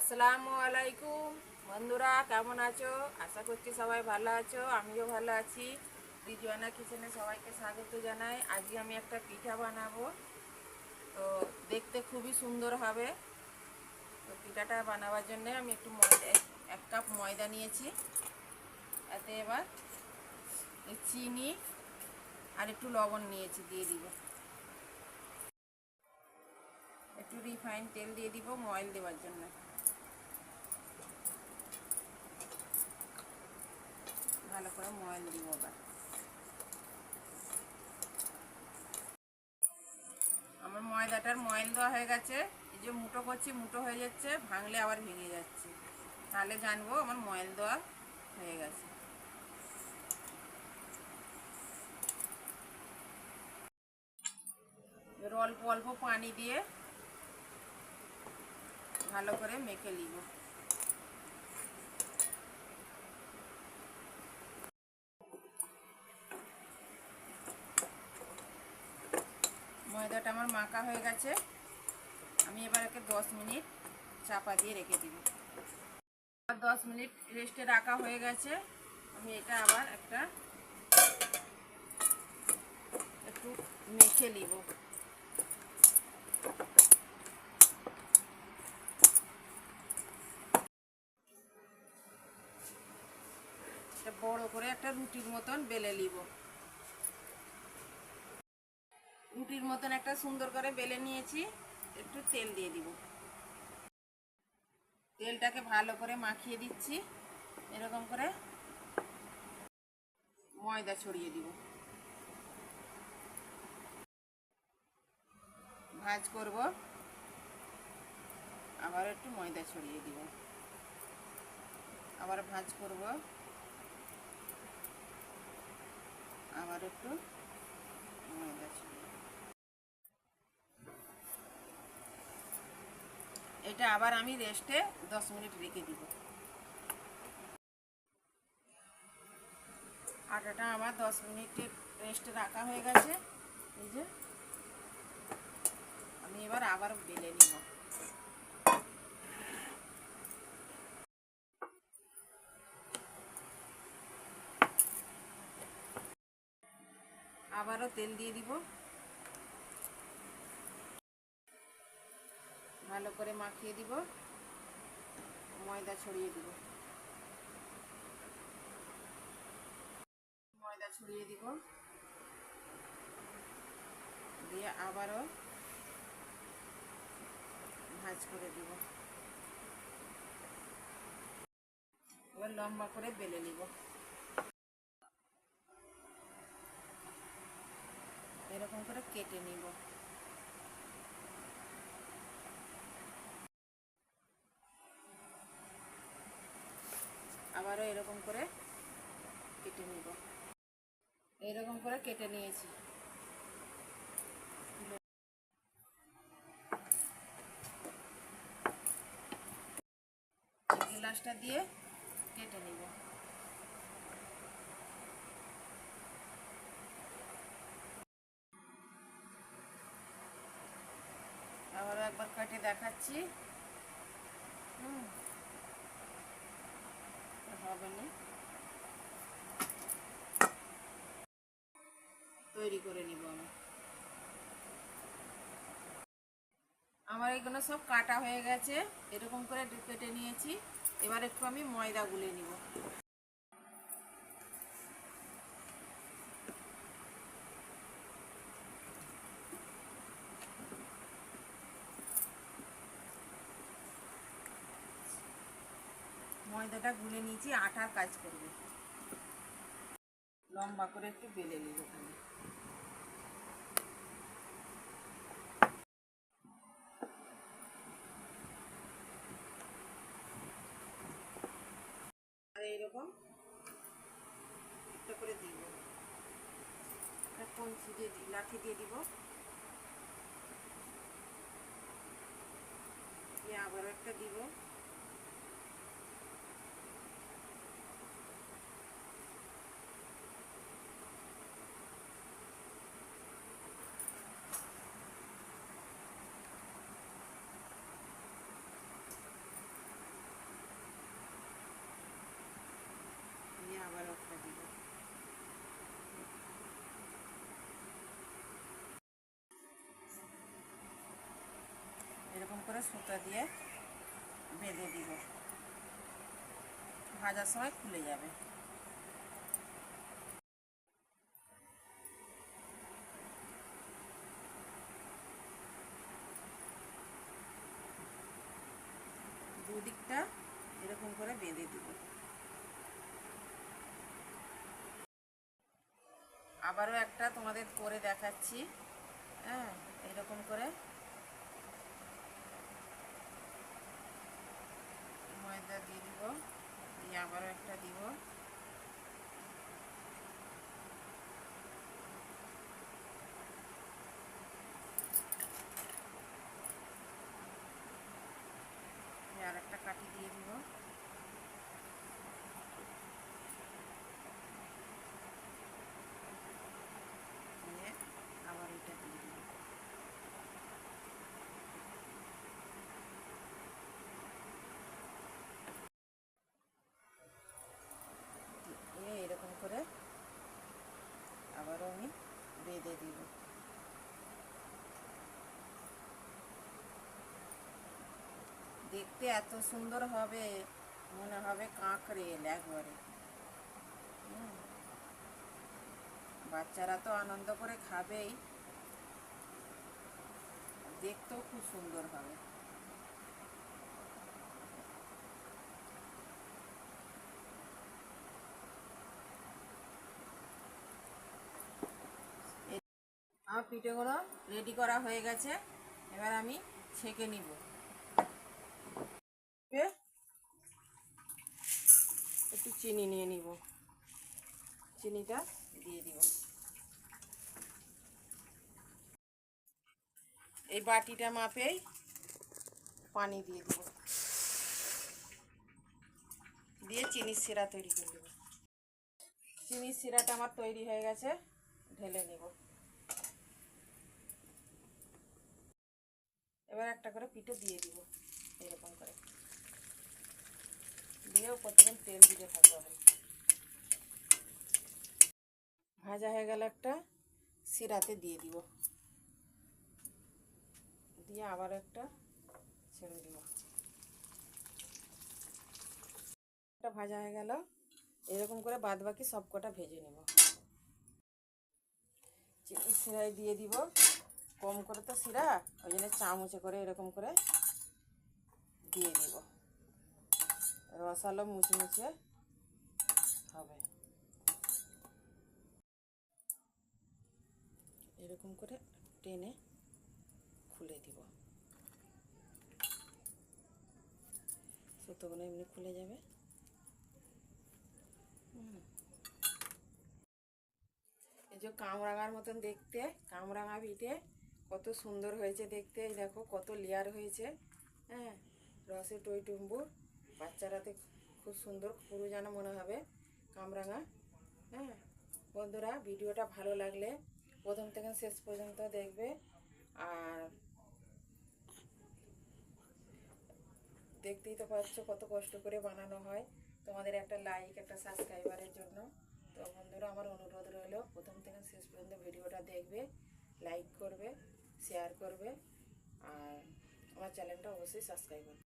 আসসালামু আলাইকুম বন্ধুরা, কেমন আছো? আশা করছি সবাই ভালো আছো, আমিও ভালো আছি। রিজওয়ানা কিচেনে সবাইকে স্বাগত জানাই। আজকে আমি একটা পিঠা বানাবো, তো দেখতে খুবই সুন্দর হবে। তো পিঠাটা বানাবার জন্য আমি একটু ময়দা, 1 কাপ ময়দা নিয়েছি। এতে এবার চিনি আর একটু লবণ নিয়েছি, দিয়ে দিব। একটু রিফাইন তেল দিয়ে দিব ময়ল দেওয়ার জন্য। ভালো করে ময়ল দিব। এবার আমার ময়দাটার ময়ল দেওয়া হয়ে গেছে। এই যে মুটো করছি, মুটো হয়ে যাচ্ছে, ভাঙলে আবার ভেঙে যাচ্ছে, তাহলে জানবো আমার ময়ল দেওয়া হয়ে গেছে। এবার অল্প অল্প পানি দিয়ে ভালো করে মেখে নিব। ময়দাটা আমার মাখা হয়ে গেছে। আমি এবার একে 10 মিনিট চাপা দিয়ে রেখে দিব। 10 মিনিট রেস্টে রাখা হয়ে গেছে। আমি এটা আবার একটু মেখে নিব। বড় করে একটা রুটির মতন বেলে নিব। রুটির মতন একটা সুন্দর করে বেলে নিয়েছি। একটু তেল দিয়ে দিব। তেলটাকে ভালো করে মাখিয়ে দিচ্ছি। এরকম করে ময়দা ছড়িয়ে দিব। ভাঁজ করব, আবার একটু ময়দা ছড়িয়ে দিব। আবার ভাঁজ করব, আবার একটু ময়দা ছড়িয়ে। এটা আবার আমি রেস্টে 10 মিনিট রেখে দিব। আটাটা আমার 10 মিনিটের রেস্টে রাখা হয়ে গেছে। এই যে আমি এবার আবার বেলে নিব। আবারও তেল দিয়ে দিব। ভালো করে মাখিয়ে দিব, ময়দা ছড়িয়ে দিব। ময়দা ছড়িয়ে দিব, দিয়ে আবারও ভাঁজ করে দিব। এবার লম্বা করে বেলে নিব। এরকম করে কেটে নিব। আবারও এরকম করে কেটে নিব। এরকম করে কেটে নিয়েছি। গ্লাসটা দিয়ে কেটে নিব। আবারও একবার কেটে দেখাচ্ছি। হবে না, তৈরি করে নিব আমি। আমার এগুলো সব কাটা হয়ে গেছে। এরকম করে কেটে নিয়েছি। এবার একটু আমি ময়দা গুলে নিব। ময়দাটা গুলে নিয়েছি, আটার কাজ করবে। লম্বা করে একটু বেলে নিব। আর এইরকম একটা করে দিব। কঞ্চি দিয়ে লাঠি দিয়ে দিব। দিয়ে আবার একটা দিব। করে সুতা দিয়ে বেঁধে দিব, ভাজার সময় খুলে যাবে। দুদিকটা এরকম করে বেঁধে দিব। আবারও একটা তোমাদের করে দেখাচ্ছি। হ্যাঁ, এইরকম করে ময়দা দিয়ে দিব, দিয়ে আবারও একটা দিব। আর একটা কাঠি দিয়ে দিব। দিয়ে আবার এটা দিয়ে দিব। এরকম করে আবারও আমি বেঁধে দিব। দেখতে এত সুন্দর হবে, মনে হবে কাঁকড়েল একবারে। বাচ্চারা তো আনন্দ করে খাবেই, দেখতেও খুব সুন্দর হবে। আমার পিঠেগুলো রেডি করা হয়ে গেছে, এবার আমি ছেঁকে নিব। একটু চিনি নিয়ে নিব, চিনিটা দিয়ে দিব। এই বাটিটা মাপেই পানি দিয়ে দিব, দিয়ে চিনির সিরা তৈরি করে দেব। চিনির সিরাটা আমার তৈরি হয়ে গেছে, ঢেলে নেব। এবার একটা করে পিঠে দিয়ে দিব, এরকম করে দিয়েও প্রত্যেকদিন তেল দিতে থাকবো। ভাজা হয়ে গেল একটা, সিরাতে দিয়ে দিব, দিয়ে আবার একটা ছেড়ে দিব। একটা ভাজা হয়ে গেল, এরকম করে বাদ বাকি সব কটা ভেজে নেব। চিনি সিরাই দিয়ে দিব, কম করে তো সিরা, ওই জন্য চামচে করে এরকম করে দিয়ে দিব। রসালো মুচমুচে হবে। এরকম করে টেনে খুলে দিব, সুতোগুলো এমনি খুলে যাবে। এই যে কামরাঙার মতন দেখতে, কামরাঙা পিঠে কত সুন্দর হয়েছে দেখতে। এই দেখো কত লেয়ার হয়েছে। হ্যাঁ, রসে টইটুম্বুর, বাচ্চারাতে খুব সুন্দর, পুরো যেন মনে হবে কামরাঙা। হ্যাঁ বন্ধুরা, ভিডিওটা ভালো লাগলে প্রথম থেকে শেষ পর্যন্ত দেখবে। আর দেখতেই তো পাচ্ছ কত কষ্ট করে বানানো হয়, তোমাদের একটা লাইক, একটা সাবস্ক্রাইবারের জন্য। তো বন্ধুরা, আমার অনুরোধ রইল প্রথম থেকে শেষ পর্যন্ত ভিডিওটা দেখবে, লাইক করবে, শেয়ার করবে, আর আমার চ্যানেলটা অবশ্যই সাবস্ক্রাইব করবে।